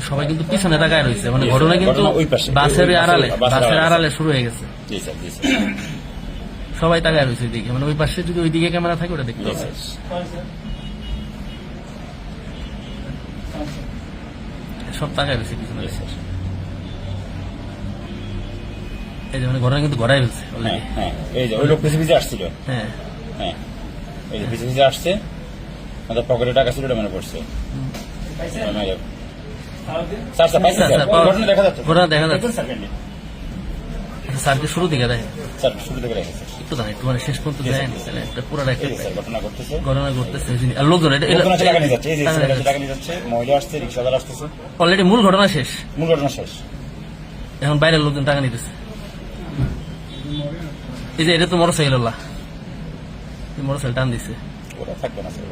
সবাই কিন্তু পিছনে তাকায় রয়েছে, মানে ঘটনা কিন্তু বাসের আড়ালে শুরু হয়ে গেছে। সবাই তাকায় রয়েছে দিকে, মানে ওই পাশে যদি ওইদিকে ক্যামেরা থাকে ওটা দেখতে পাবে। সব তাকায় রয়েছে পিছনে। এই যে মানে ঘটনা কিন্তু ঘটাই ফেলছে। এই যে ওই লোক পিছিয়ে পিছিয়ে আসছিল। হ্যাঁ হ্যাঁ, এই যে পিছিয়ে পিছিয়ে আসছে, আমাদের পকেটে টাকা ছিল, ওটা মনে পড়ছে। ঘটনা দেখা যাচ্ছে, স্যারকে শুরু দিকে দেখে, স্যার শুরু থেকে রেখেছে একটু দাঁড়ায়, একটু মানে শেষ পর্যন্ত যায় পুরো ঘটনা করতেছে, আর লোকজন টাকা নিয়ে যাচ্ছে, এই যে টাকা নিয়ে যাচ্ছে, মহিলা আসছে, রিক্সাওয়ালা আসতেছে, অলরেডি মূল ঘটনা শেষ, মূল ঘটনা শেষ। এখন বাইরের লোকজন টাকা নিতেছে। এই যে এটা তো মোটরসাইকেল, মোটরসাইকেল টান দিচ্ছে, ওরা থাকবে না স্যার।